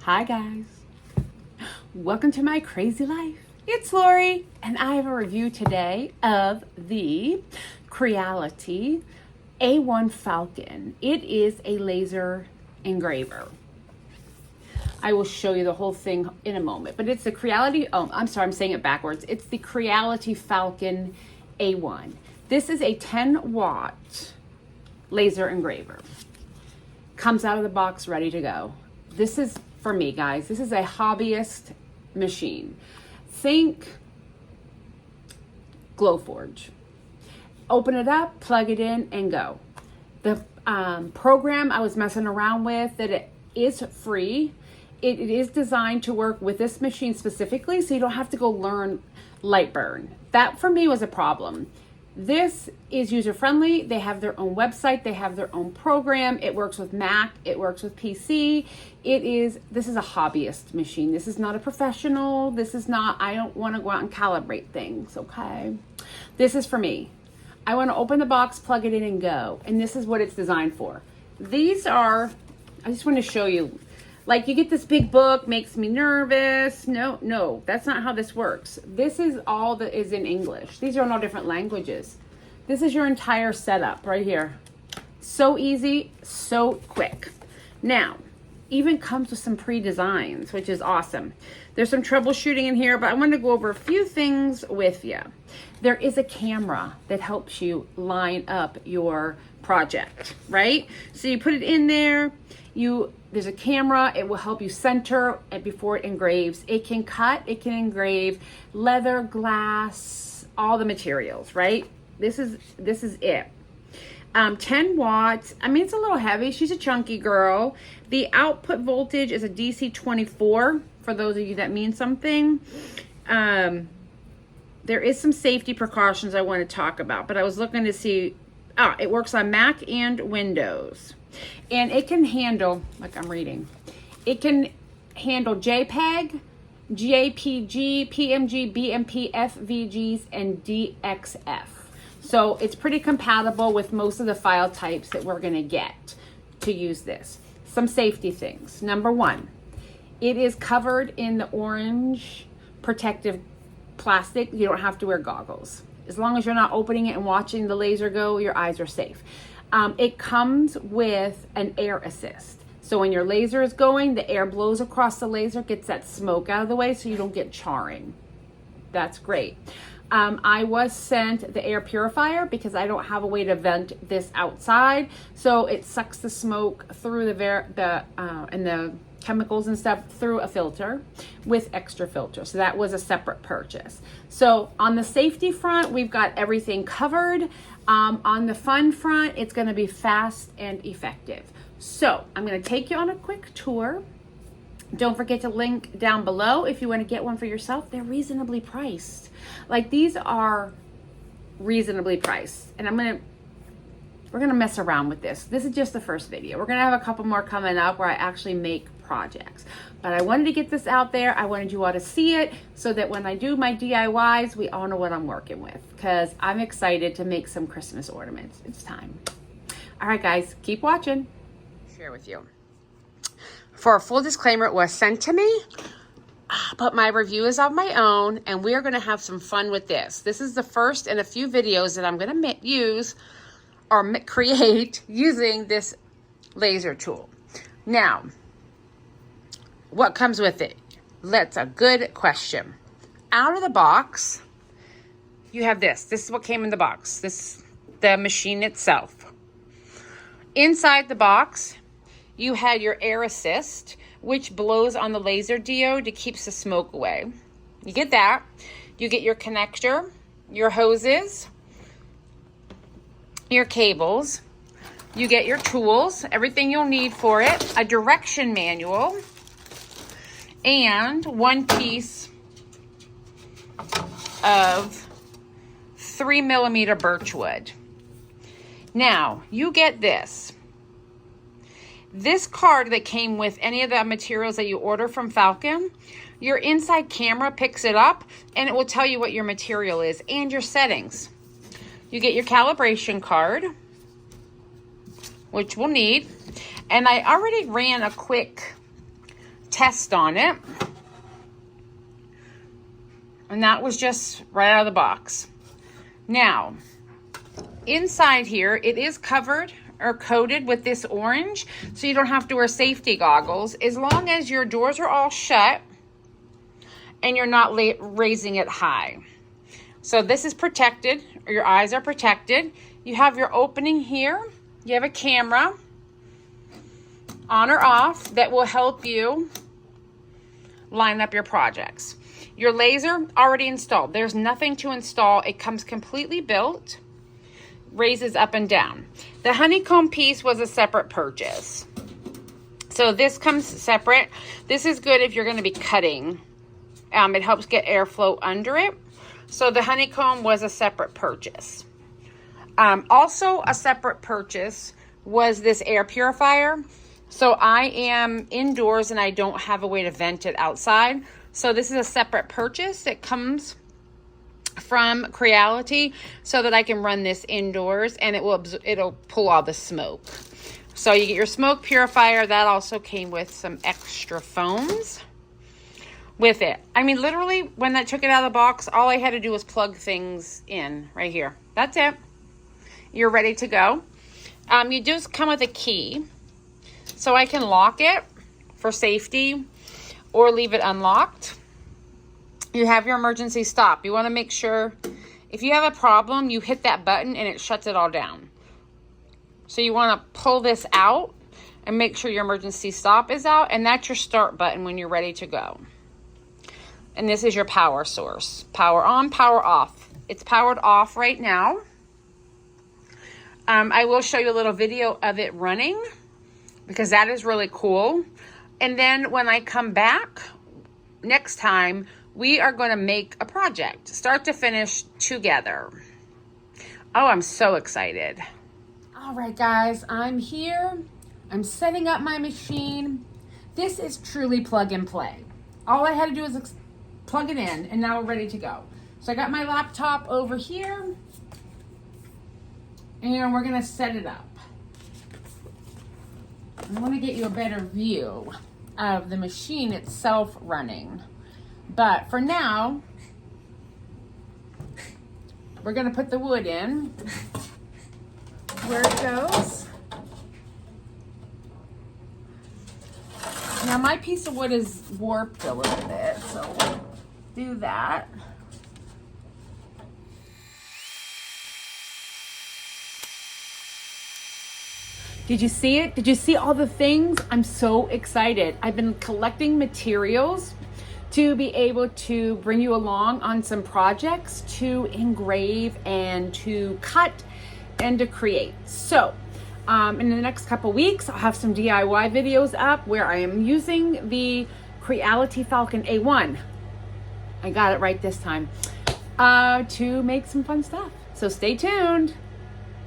Hi guys, welcome to my crazy life. It's Lori and I have a review today of the Creality A1 Falcon. It is a laser engraver. I will show you the whole thing in a moment, but it's the Creality, I'm saying it backwards. It's the Creality Falcon A1. This is a 10-watt laser engraver. Comes out of the box ready to go. This is, for me guys, this is a hobbyist machine. Think Glowforge. Open it up, plug it in, and go. The program I was messing around with, that it is free. It is designed to work with this machine specifically, so you don't have to go learn Lightburn. That for me was a problem. This is user-friendly. They have their own website. They have their own program. It works with Mac. It works with PC. This is a hobbyist machine. This is not a professional. This is not, I don't want to go out and calibrate things, okay? This is for me. I want to open the box, plug it in, and go. And this is what it's designed for. These are, I just want to show you, like you get this big book, makes me nervous. No, that's not how this works. This is all that is in English. These are in all different languages. This is your entire setup right here. So easy, so quick. Now, even comes with some pre-designs, which is awesome. There's some troubleshooting in here, but I want to go over a few things with you. There is a camera that helps you line up your project, right? So you put it in there, there's a camera, it will help you center it before it engraves. It can cut, it can engrave leather, glass, all the materials, right? This is it. 10 watts. I mean, it's a little heavy. She's a chunky girl. The output voltage is a DC 24, for those of you that mean something. There is some safety precautions I want to talk about, but I was looking to see, it works on Mac and Windows. And it can handle, like I'm reading, it can handle JPEG, JPG, PMG, BMP, FVGs, and DXF. So it's pretty compatible with most of the file types that we're going to get to use this. Some safety things. Number one, it is covered in the orange protective plastic. You don't have to wear goggles. As long as you're not opening it and watching the laser go, your eyes are safe. It comes with an air assist. So when your laser is going, the air blows across the laser, gets that smoke out of the way so you don't get charring. That's great. I was sent the air purifier because I don't have a way to vent this outside. So it sucks the smoke through and the chemicals and stuff through a filter with extra filter. So that was a separate purchase. So on the safety front, we've got everything covered. On the fun front, it's going to be fast and effective. So I'm going to take you on a quick tour. Don't forget to link down below if you want to get one for yourself. They're reasonably priced. Like, these are reasonably priced. And we're going to mess around with this. This is just the first video. We're going to have a couple more coming up where I actually make projects. But I wanted to get this out there. I wanted you all to see it so that when I do my DIYs, we all know what I'm working with, because I'm excited to make some Christmas ornaments. It's time. All right, guys, keep watching. Share with you. For a full disclaimer, it was sent to me, but my review is of my own, and we're going to have some fun with this. This is the first in a few videos that I'm going to use or create using this laser tool. Now, what comes with it? That's a good question. Out of the box, you have this. This is what came in the box. The machine itself. Inside the box, you had your air assist, which blows on the laser diode to keep the smoke away. You get that. You get your connector, your hoses, your cables. You get your tools, everything you'll need for it, a direction manual, and one piece of 3mm birchwood. Now, you get this. This card that came with any of the materials that you order from Falcon, your inside camera picks it up and it will tell you what your material is and your settings. You get your calibration card, which we'll need. And I already ran a quick test on it. And that was just right out of the box. Now, inside here, it is covered or coated with this orange, so you don't have to wear safety goggles as long as your doors are all shut and you're not raising it high. So this is protected, or your eyes are protected. You have your opening here. You have a camera on or off that will help you line up your projects. Your laser already installed. There's nothing to install. It comes completely built, raises up and down. The honeycomb piece was a separate purchase. So this comes separate. This is good if you're going to be cutting. It helps get airflow under it. So the honeycomb was a separate purchase. Also a separate purchase was this air purifier. So I am indoors and I don't have a way to vent it outside. So this is a separate purchase that comes from Creality so that I can run this indoors and it'll pull all the smoke. So you get your smoke purifier. That also came with some extra foams with it. I mean, literally, when I took it out of the box, all I had to do was plug things in right here. That's it. You're ready to go. You just come with a key. So I can lock it for safety or leave it unlocked. You have your emergency stop. You want to make sure if you have a problem, you hit that button and it shuts it all down. So you want to pull this out and make sure your emergency stop is out, and that's your start button when you're ready to go. And this is your power source. Power on, power off. It's powered off right now. I will show you a little video of it running because that is really cool. And then when I come back next time, we are going to make a project, start to finish together. Oh, I'm so excited. All right, guys, I'm here. I'm setting up my machine. This is truly plug and play. All I had to do is plug it in, and now we're ready to go. So I got my laptop over here, and we're going to set it up. I want to get you a better view of the machine itself running. But for now, we're going to put the wood in where it goes. Now my piece of wood is warped a little bit, so we'll do that. Did you see it? Did you see all the things? I'm so excited. I've been collecting materials to be able to bring you along on some projects to engrave and to cut and to create. So in the next couple weeks, I'll have some DIY videos up where I am using the Creality Falcon A1. I got it right this time, to make some fun stuff. So stay tuned.